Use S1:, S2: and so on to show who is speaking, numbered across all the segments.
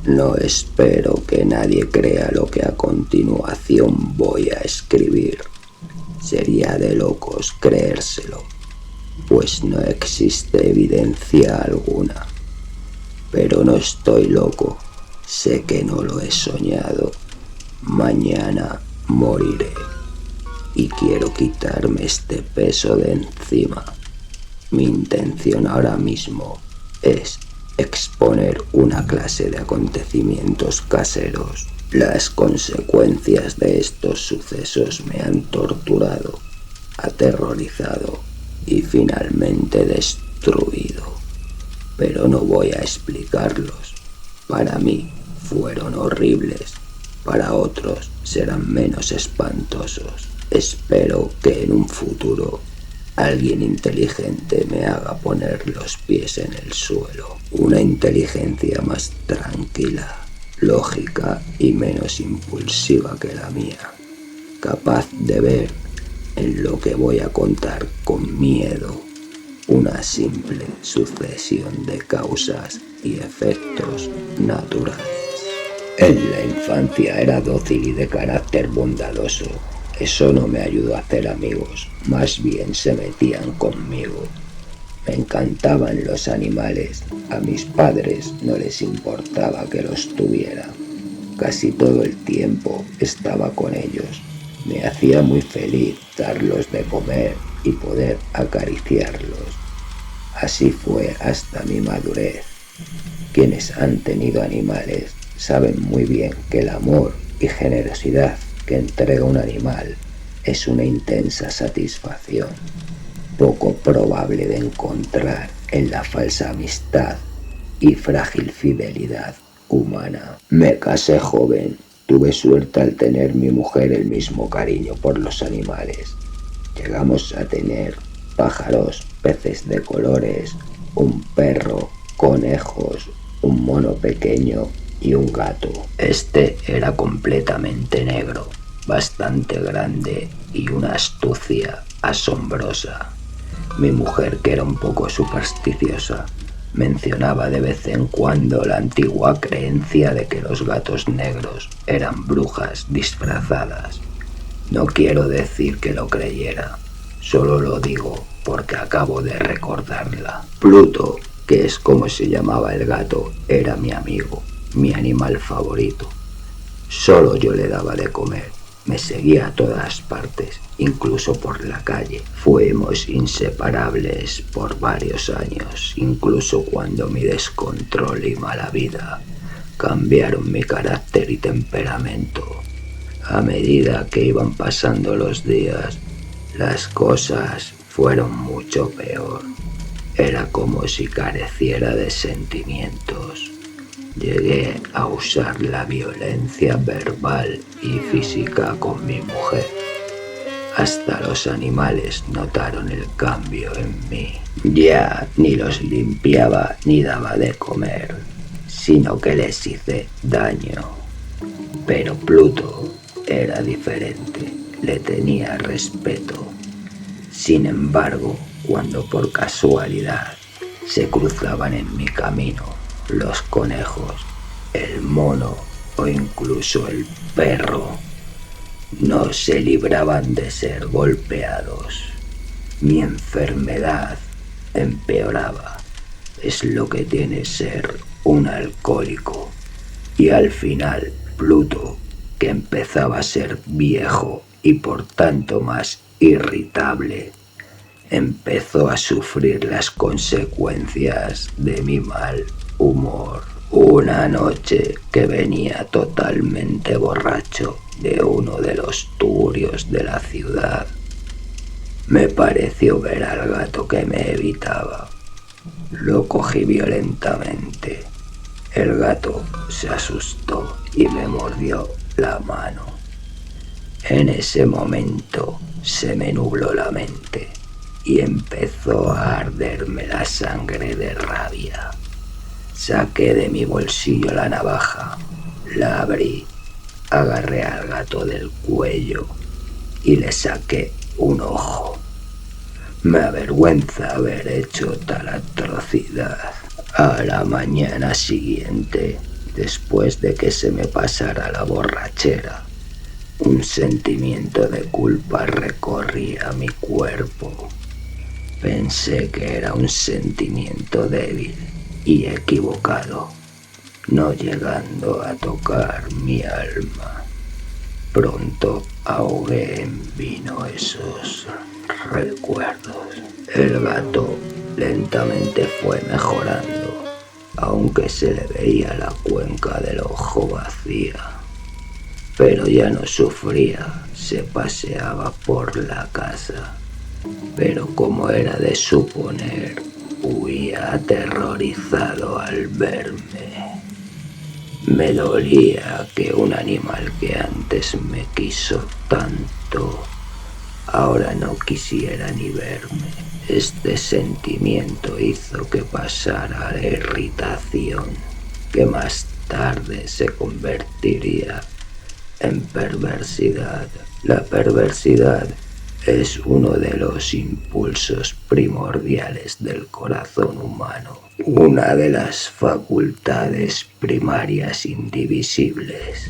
S1: No espero que nadie crea lo que a continuación voy a escribir. Sería de locos creérselo, pues no existe evidencia alguna. Pero no estoy loco, sé que no lo he soñado. Mañana moriré y quiero quitarme este peso de encima. Mi intención ahora mismo es exponer una clase de acontecimientos caseros. Las consecuencias de estos sucesos me han torturado, aterrorizado y finalmente destruido. Pero no voy a explicarlos. Para mí fueron horribles, para otros serán menos espantosos. Espero que en un futuro alguien inteligente me haga poner los pies en el suelo. Una inteligencia más tranquila, lógica y menos impulsiva que la mía. Capaz de ver en lo que voy a contar con miedo una simple sucesión de causas y efectos naturales. En la infancia era dócil y de carácter bondadoso. Eso no me ayudó a hacer amigos, más bien se metían conmigo. Me encantaban los animales, a mis padres no les importaba que los tuviera. Casi todo el tiempo estaba con ellos. Me hacía muy feliz darlos de comer y poder acariciarlos. Así fue hasta mi madurez. Quienes han tenido animales saben muy bien que el amor y generosidad que entrega un animal es una intensa satisfacción, poco probable de encontrar en la falsa amistad y frágil fidelidad humana. Me casé joven, tuve suerte al tener mi mujer el mismo cariño por los animales. Llegamos a tener pájaros, peces de colores, un perro, conejos, un mono pequeño y un gato. Este era completamente negro, bastante grande y una astucia asombrosa. Mi mujer, que era un poco supersticiosa, mencionaba de vez en cuando la antigua creencia de que los gatos negros eran brujas disfrazadas. No quiero decir que lo creyera, solo lo digo porque acabo de recordarla. Pluto, que es como se llamaba el gato, era mi amigo, mi animal favorito. Solo yo le daba de comer, me seguía a todas partes, incluso por la calle. Fuimos inseparables por varios años, incluso cuando mi descontrol y mala vida cambiaron mi carácter y temperamento. A medida que iban pasando los días, las cosas fueron mucho peor. Era como si careciera de sentimientos. Llegué a usar la violencia verbal y física con mi mujer. Hasta los animales notaron el cambio en mí. Ya ni los limpiaba ni daba de comer, sino que les hice daño. Pero Pluto era diferente, le tenía respeto. Sin embargo, cuando por casualidad se cruzaban en mi camino los conejos, el mono o incluso el perro, no se libraban de ser golpeados. Mi enfermedad empeoraba. Es lo que tiene ser un alcohólico. Y al final, Pluto, que empezaba a ser viejo y por tanto más irritable, empezó a sufrir las consecuencias de mi mal humor. Una noche que venía totalmente borracho de uno de los tugurios de la ciudad, me pareció ver al gato que me evitaba. Lo cogí violentamente. El gato se asustó y me mordió la mano. En ese momento se me nubló la mente y empezó a arderme la sangre de rabia. Saqué de mi bolsillo la navaja, la abrí, agarré al gato del cuello y le saqué un ojo. Me avergüenza haber hecho tal atrocidad. A la mañana siguiente Después de que se me pasara la borrachera, un sentimiento de culpa recorría mi cuerpo. Pensé que era un sentimiento débil y equivocado, no llegando a tocar mi alma. Pronto ahogué en vino esos recuerdos. El gato lentamente fue mejorando, aunque se le veía la cuenca del ojo vacía. Pero ya no sufría, se paseaba por la casa. Pero como era de suponer, huía aterrorizado al verme. Me dolía que un animal que antes me quiso tanto, ahora no quisiera ni verme. Este sentimiento hizo que pasara la irritación, que más tarde se convertiría en perversidad. La perversidad es uno de los impulsos primordiales del corazón humano, una de las facultades primarias indivisibles,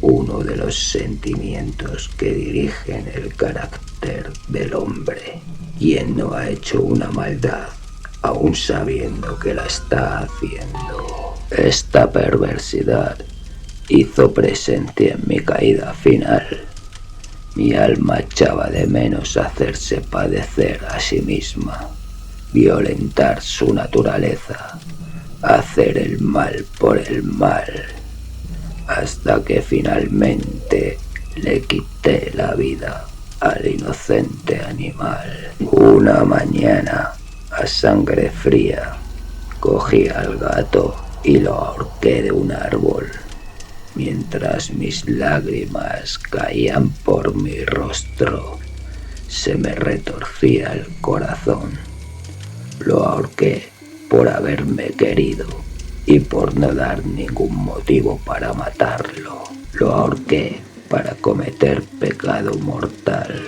S1: uno de los sentimientos que dirigen el carácter del hombre. Quien no ha hecho una maldad, aun sabiendo que la está haciendo. Esta perversidad hizo presencia en mi caída final. Mi alma echaba de menos hacerse padecer a sí misma, violentar su naturaleza, hacer el mal por el mal, hasta que finalmente le quité la vida al inocente animal. Una mañana, a sangre fría, cogí al gato y lo ahorqué de un árbol. Mientras mis lágrimas caían por mi rostro, se me retorcía el corazón. Lo ahorqué por haberme querido y por no dar ningún motivo para matarlo. Lo ahorqué para cometer pecado mortal,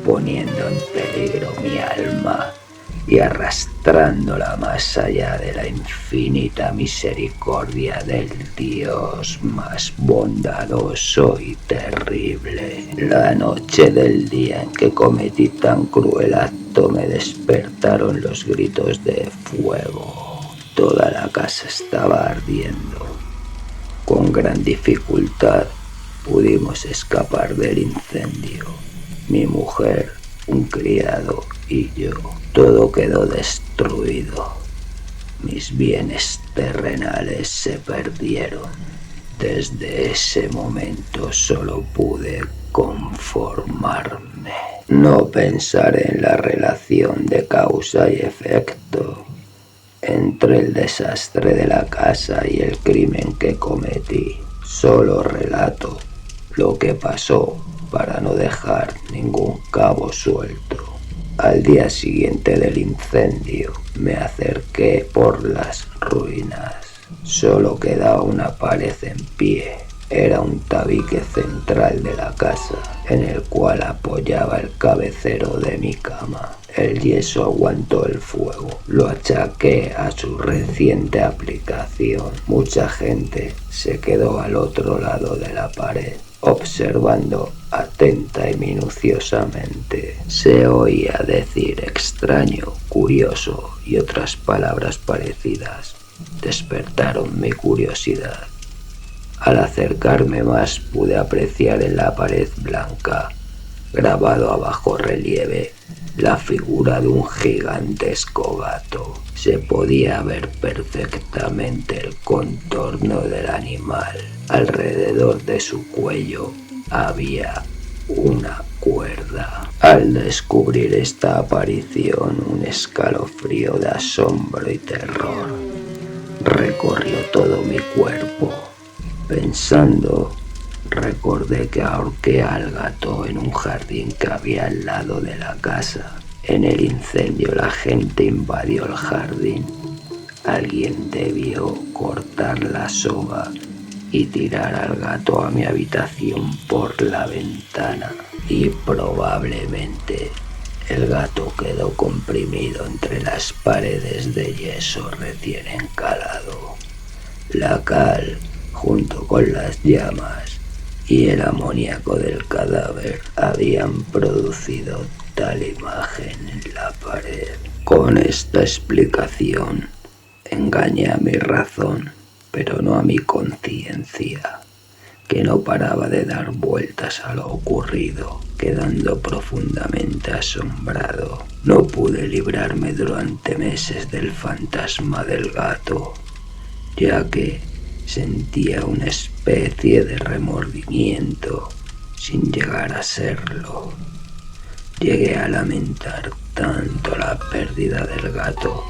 S1: poniendo en peligro mi alma y arrastrándola más allá de la infinita misericordia del Dios más bondadoso y terrible. La noche del día en que cometí tan cruel acto me despertaron los gritos de fuego. Toda la casa estaba ardiendo. Con gran dificultad pudimos escapar del incendio. Mi mujer, un criado y yo. Todo quedó destruido. Mis bienes terrenales se perdieron. Desde ese momento solo pude conformarme. No pensar en la relación de causa y efecto entre el desastre de la casa y el crimen que cometí. Solo relato lo que pasó para no dejar ningún cabo suelto. Al día siguiente del incendio me acerqué por las ruinas. Solo quedaba una pared en pie. Era un tabique central de la casa, en el cual apoyaba el cabecero de mi cama. El yeso aguantó el fuego. Lo achaqué a su reciente aplicación. Mucha gente se quedó al otro lado de la pared, observando atenta y minuciosamente. Se oía decir extraño, curioso y otras palabras parecidas. Despertaron mi curiosidad. Al acercarme más pude apreciar en la pared blanca, grabado a bajo relieve, la figura de un gigantesco gato. Se podía ver perfectamente el contorno del animal. Alrededor de su cuello había una cuerda. Al descubrir esta aparición, un escalofrío de asombro y terror recorrió todo mi cuerpo. Pensando, recordé que ahorqué al gato en un jardín que había al lado de la casa. En el incendio la gente invadió el jardín. Alguien debió cortar la soga y tirar al gato a mi habitación por la ventana. Y probablemente el gato quedó comprimido entre las paredes de yeso recién encalado. La cal, junto con las llamas y el amoníaco del cadáver, habían producido tal imagen en la pared. Con esta explicación engañé a mi razón, pero no a mi conciencia, que no paraba de dar vueltas a lo ocurrido, quedando profundamente asombrado. No pude librarme durante meses del fantasma del gato, ya que sentía una especie de remordimiento sin llegar a serlo. Llegué a lamentar tanto la pérdida del gato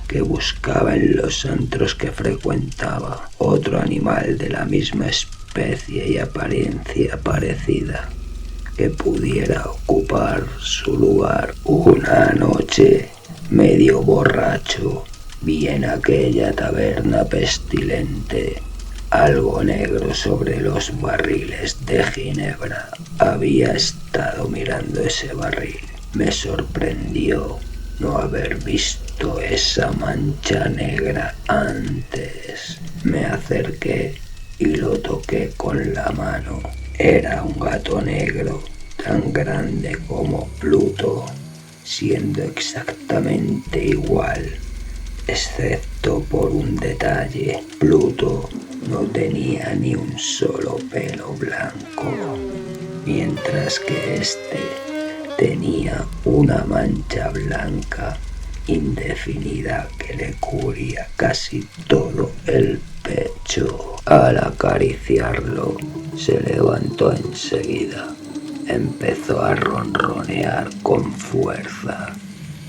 S1: que buscaba en los antros que frecuentaba otro animal de la misma especie y apariencia parecida que pudiera ocupar su lugar. Una noche, medio borracho, vi en aquella taberna pestilente algo negro sobre los barriles de ginebra. Había estado mirando ese barril. Me sorprendió no haber visto esa mancha negra antes. Me acerqué y lo toqué con la mano. Era un gato negro, tan grande como Pluto, siendo exactamente igual, excepto por un detalle. Pluto no tenía ni un solo pelo blanco, mientras que este tenía una mancha blanca indefinida que le cubría casi todo el pecho. Al acariciarlo, se levantó enseguida. Empezó a ronronear con fuerza.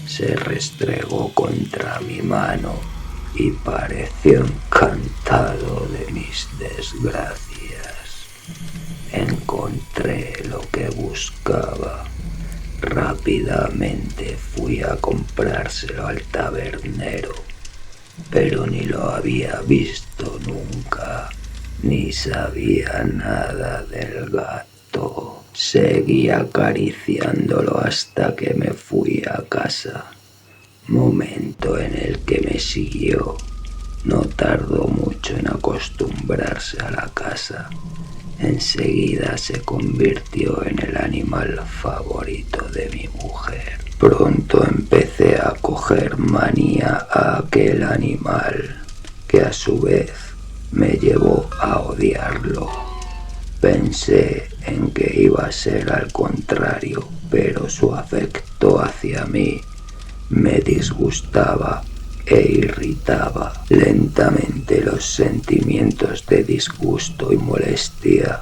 S1: Se restregó contra mi mano y pareció encantado de mis desgracias. Encontré lo que buscaba. Rápidamente fui a comprárselo al tabernero, pero ni lo había visto nunca, ni sabía nada del gato. Seguí acariciándolo hasta que me fui a casa, momento en el que me siguió. No tardó mucho en acostumbrarse a la casa. Enseguida se convirtió en el animal favorito de mi mujer. Pronto empecé a coger manía a aquel animal, que a su vez me llevó a odiarlo. Pensé en que iba a ser al contrario, pero su afecto hacia mí me disgustaba e irritaba. Lentamente los sentimientos de disgusto y molestia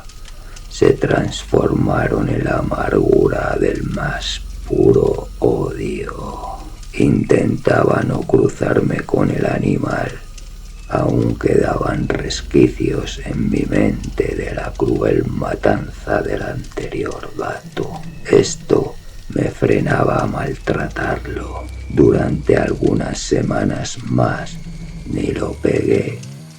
S1: se transformaron en la amargura del más puro odio. Intentaba no cruzarme con el animal. Aún quedaban resquicios en mi mente de la cruel matanza del anterior gato. Esto me frenaba a maltratarlo. Durante algunas semanas más ni lo pegué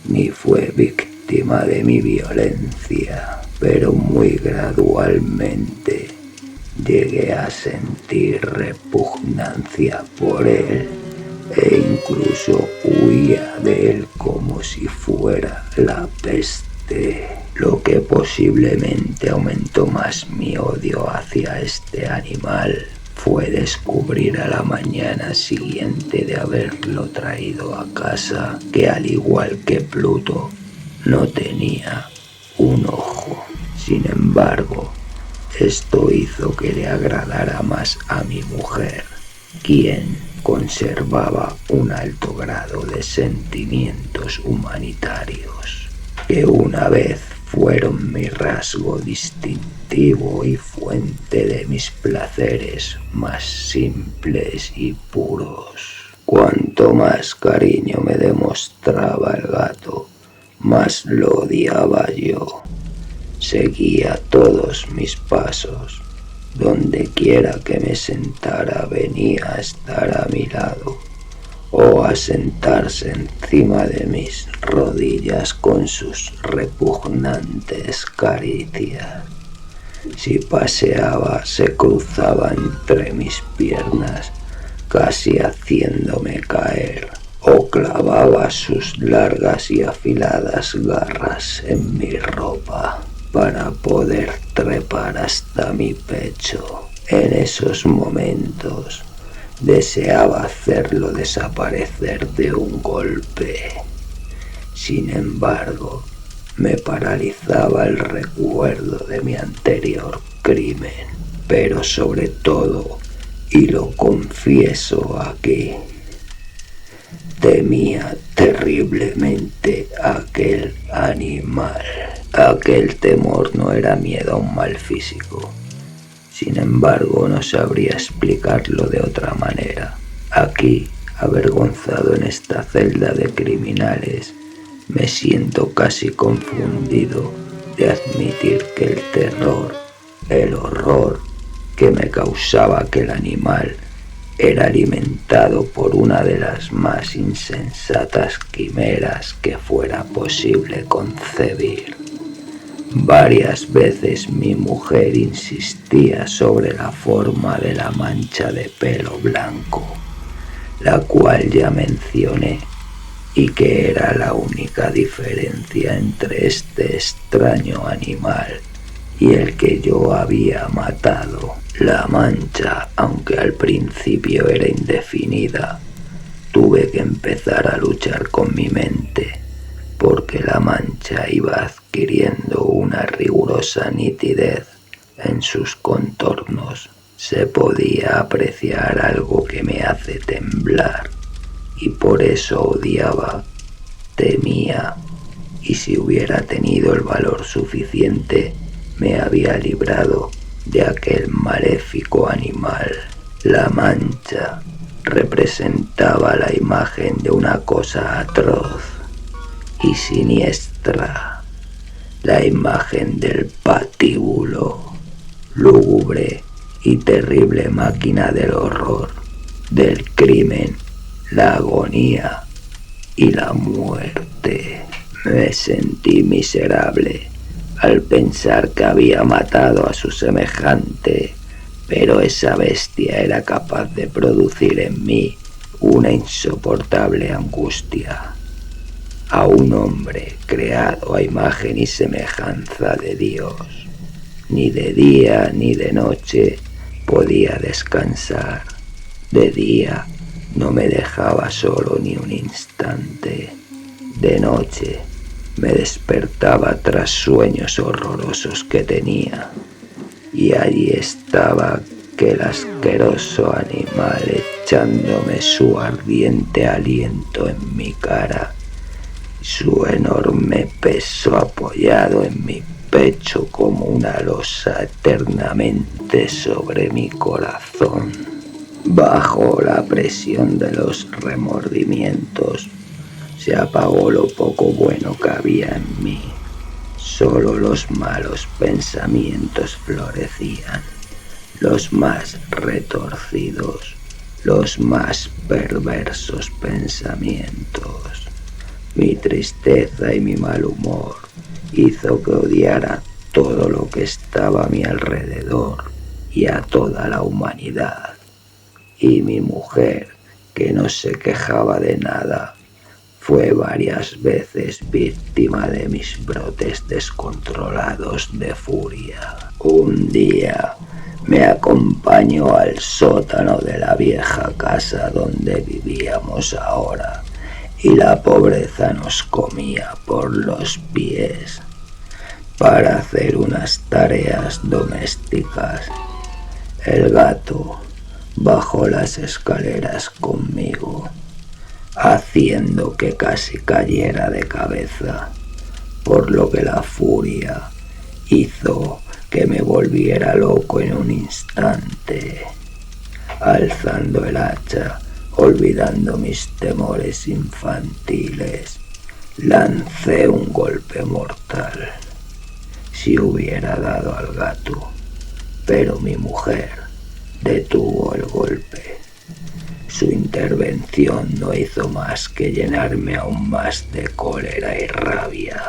S1: ni fue víctima de mi violencia, pero muy gradualmente llegué a sentir repugnancia por él e incluso huía de él como si fuera la peste, lo que posiblemente aumentó más mi odio hacia este animal. Fue descubrir a la mañana siguiente de haberlo traído a casa que, al igual que Pluto, no tenía un ojo. Sin embargo, esto hizo que le agradara más a mi mujer, quien conservaba un alto grado de sentimientos humanitarios, que una vez fueron mi rasgo distintivo y fuente de mis placeres más simples y puros. Cuanto más cariño me demostraba el gato, más lo odiaba yo. Seguía todos mis pasos. Donde quiera que me sentara venía a estar a mi lado o a sentarse encima de mis rodillas con sus repugnantes caricias. Si paseaba, se cruzaba entre mis piernas, casi haciéndome caer, o clavaba sus largas y afiladas garras en mi ropa para poder trepar hasta mi pecho. En esos momentos deseaba hacerlo desaparecer de un golpe. Sin embargo, me paralizaba el recuerdo de mi anterior crimen, pero sobre todo, y lo confieso aquí, temía terriblemente aquel animal. Aquel temor no era miedo a un mal físico. Sin embargo, no sabría explicarlo de otra manera. Aquí, avergonzado en esta celda de criminales, me siento casi confundido de admitir que el terror, el horror que me causaba aquel animal era alimentado por una de las más insensatas quimeras que fuera posible concebir. Varias veces mi mujer insistía sobre la forma de la mancha de pelo blanco, la cual ya mencioné, y que era la única diferencia entre este extraño animal y el que yo había matado. La mancha, aunque al principio era indefinida, tuve que empezar a luchar con mi mente, porque la mancha iba adquiriendo una rigurosa nitidez en sus contornos. Se podía apreciar algo que me hace temblar, y por eso odiaba, temía, y si hubiera tenido el valor suficiente, me había librado de aquel maléfico animal. La mancha representaba la imagen de una cosa atroz y siniestra, la imagen del patíbulo, lúgubre y terrible máquina del horror, del crimen, la agonía y la muerte. Me sentí miserable al pensar que había matado a su semejante, pero esa bestia era capaz de producir en mí una insoportable angustia. A un hombre creado a imagen y semejanza de Dios, ni de día ni de noche podía descansar. De día no me dejaba solo ni un instante. De noche me despertaba tras sueños horrorosos que tenía, y allí estaba aquel asqueroso animal echándome su ardiente aliento en mi cara, su enorme peso apoyado en mi pecho como una losa eternamente sobre mi corazón. Bajo la presión de los remordimientos, se apagó lo poco bueno que había en mí. Solo los malos pensamientos florecían, los más retorcidos, los más perversos pensamientos. Mi tristeza y mi mal humor hizo que odiara todo lo que estaba a mi alrededor y a toda la humanidad. Y mi mujer, que no se quejaba de nada, fue varias veces víctima de mis brotes descontrolados de furia. Un día me acompañó al sótano de la vieja casa donde vivíamos ahora, y la pobreza nos comía por los pies para hacer unas tareas domésticas. El gato bajó las escaleras conmigo, haciendo que casi cayera de cabeza, por lo que la furia hizo que me volviera loco en un instante. Alzando el hacha, olvidando mis temores infantiles, lancé un golpe mortal. Si hubiera dado al gato, pero mi mujer detuvo el golpe. Su intervención no hizo más que llenarme aún más de cólera y rabia.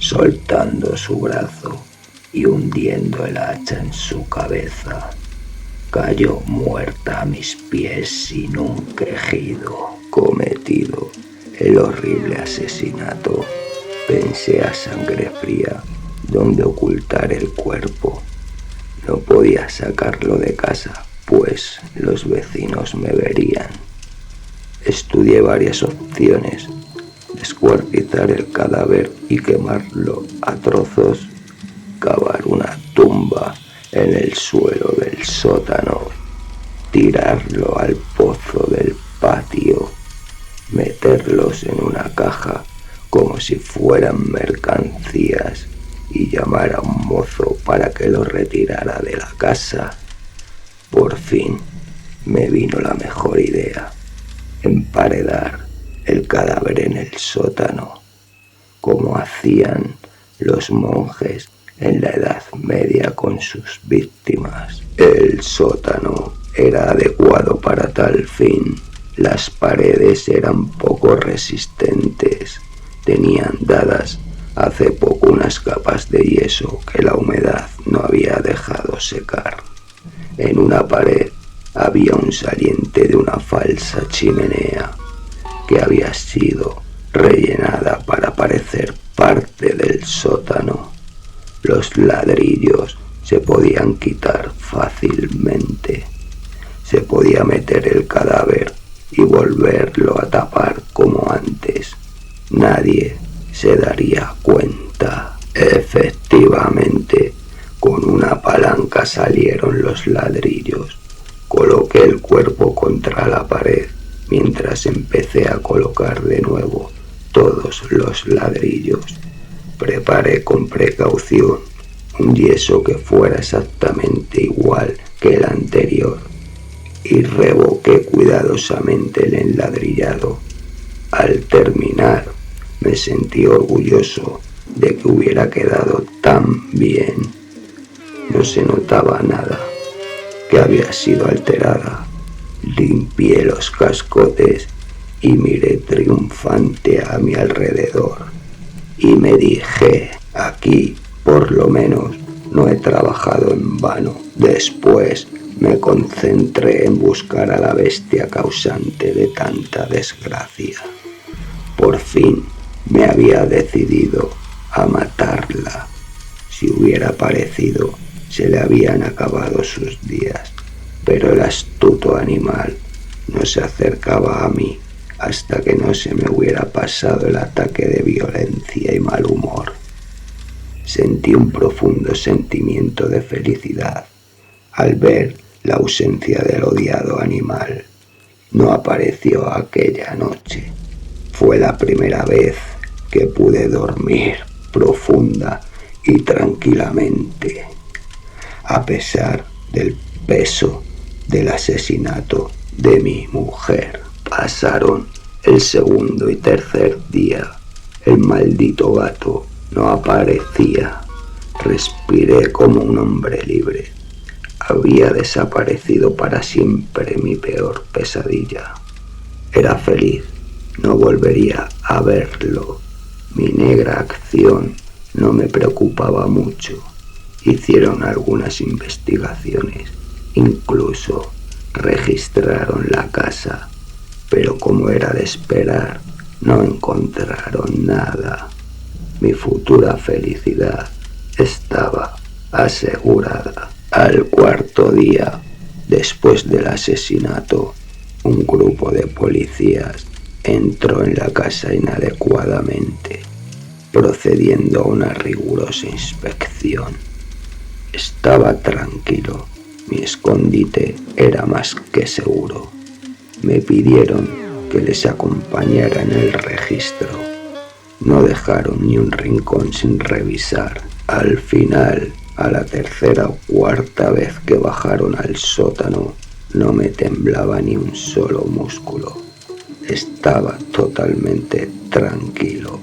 S1: Soltando su brazo y hundiendo el hacha en su cabeza, cayó muerta a mis pies sin un quejido, cometido el horrible asesinato. Pensé a sangre fría dónde ocultar el cuerpo. No podía sacarlo de casa, pues los vecinos me verían. Estudié varias opciones: descuartizar el cadáver y quemarlo a trozos, cavar una tumba en el suelo del sótano, tirarlo al pozo del patio, meterlos en una caja como si fueran mercancías y llamar a un mozo para que los retirara de la casa. Por fin me vino la mejor idea: emparedar el cadáver en el sótano, como hacían los monjes en la Edad Media con sus víctimas. El sótano era adecuado para tal fin. Las paredes eran poco resistentes, tenían dadas hace poco unas capas de yeso que la humedad no había dejado secar. En una pared había un saliente de una falsa chimenea que había sido rellenada para parecer parte del sótano. Los ladrillos se podían quitar fácilmente. Se podía meter el cadáver y volverlo a tapar como antes. Nadie se daría cuenta. Efectivamente, con una palanca salieron los ladrillos. Coloqué el cuerpo contra la pared mientras empecé a colocar de nuevo todos los ladrillos. Preparé con precaución un yeso que fuera exactamente igual que el anterior y revoqué cuidadosamente el enladrillado. Al terminar, me sentí orgulloso de que hubiera quedado tan bien. No se notaba nada que había sido alterada. Limpié los cascotes y miré triunfante a mi alrededor y me dije: aquí por lo menos no he trabajado en vano. Después me concentré en buscar a la bestia causante de tanta desgracia. Por fin me había decidido a matarla. Si hubiera parecido, se le habían acabado sus días, pero el astuto animal no se acercaba a mí hasta que no se me hubiera pasado el ataque de violencia y mal humor. Sentí un profundo sentimiento de felicidad al ver la ausencia del odiado animal. No apareció aquella noche. Fue la primera vez que pude dormir profunda y tranquilamente, a pesar del peso del asesinato de mi mujer. Pasaron el segundo y tercer día. El maldito gato no aparecía. Respiré como un hombre libre. Había desaparecido para siempre mi peor pesadilla. Era feliz. No volvería a verlo. Mi negra acción no me preocupaba mucho. Hicieron algunas investigaciones. Incluso registraron la casa. Pero como era de esperar, no encontraron nada. Mi futura felicidad estaba asegurada. Al cuarto día, después del asesinato, un grupo de policías entró en la casa inadecuadamente, procediendo a una rigurosa inspección. Estaba tranquilo. Mi escondite era más que seguro. Me pidieron que les acompañara en el registro. No dejaron ni un rincón sin revisar. Al final, a la tercera o cuarta vez que bajaron al sótano, no me temblaba ni un solo músculo. Estaba totalmente tranquilo.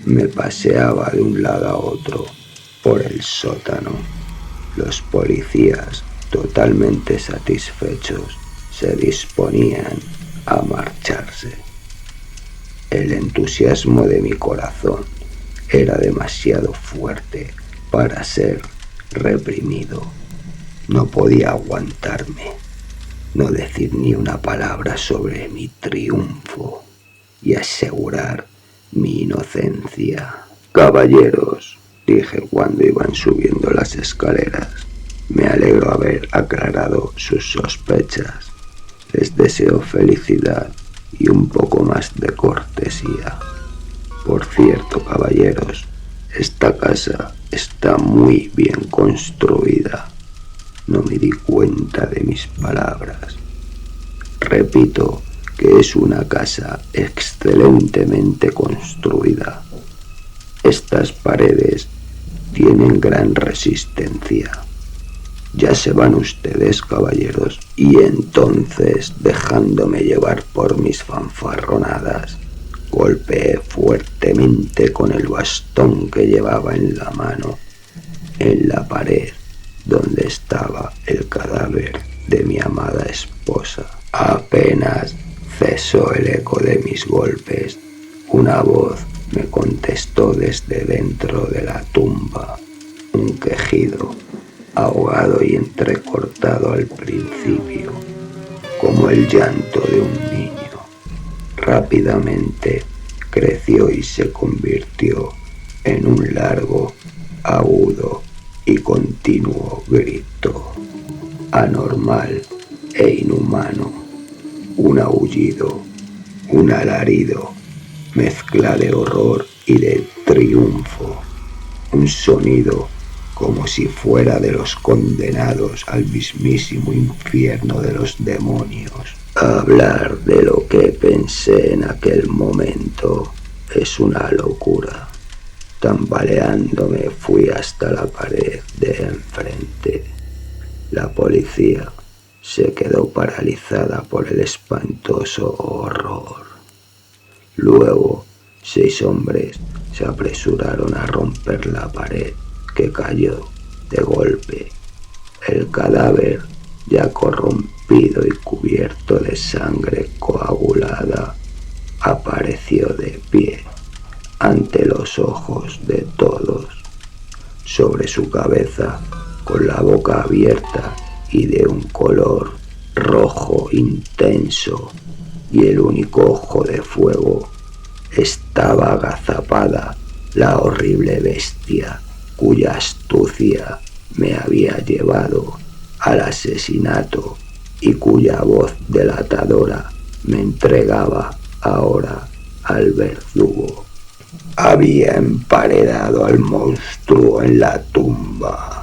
S1: Me paseaba de un lado a otro por el sótano. Los policías, totalmente satisfechos, se disponían a marcharse. El entusiasmo de mi corazón era demasiado fuerte para ser reprimido. No podía aguantarme. no decir ni una palabra sobre mi triunfo y asegurar mi inocencia. Caballeros, dije cuando iban subiendo las escaleras, me alegro haber aclarado sus sospechas. Les deseo felicidad y un poco más de cortesía. Por cierto, caballeros, esta casa está muy bien construida. No me di cuenta de mis palabras. Repito que es una casa excelentemente construida. Estas paredes tienen gran resistencia. Ya se van ustedes, caballeros, y entonces, dejándome llevar por mis fanfarronadas, golpeé fuertemente con el bastón que llevaba en la mano en la pared donde estaba el cadáver de mi amada esposa. Apenas cesó el eco de mis golpes, una voz me contestó desde dentro de la tumba, un quejido ahogado y entrecortado al principio, como el llanto de un niño. Rápidamente creció y se convirtió en un largo, agudo y continuo grito, anormal e inhumano, un aullido, un alarido, mezcla de horror y de triunfo, un sonido como si fuera de los condenados al mismísimo infierno de los demonios. Hablar de lo que pensé en aquel momento es una locura. Tambaleándome fui hasta la pared de enfrente. La policía se quedó paralizada por el espantoso horror. Luego, 6 hombres se apresuraron a romper la pared, que cayó de golpe. El cadáver, ya corrompido y cubierto de sangre coagulada, apareció de pie ante los ojos de todos. Sobre su cabeza, con la boca abierta y de un color rojo intenso, y el único ojo de fuego, estaba agazapada la horrible bestia cuya astucia me había llevado al asesinato y cuya voz delatadora me entregaba ahora al verdugo. Había emparedado al monstruo en la tumba.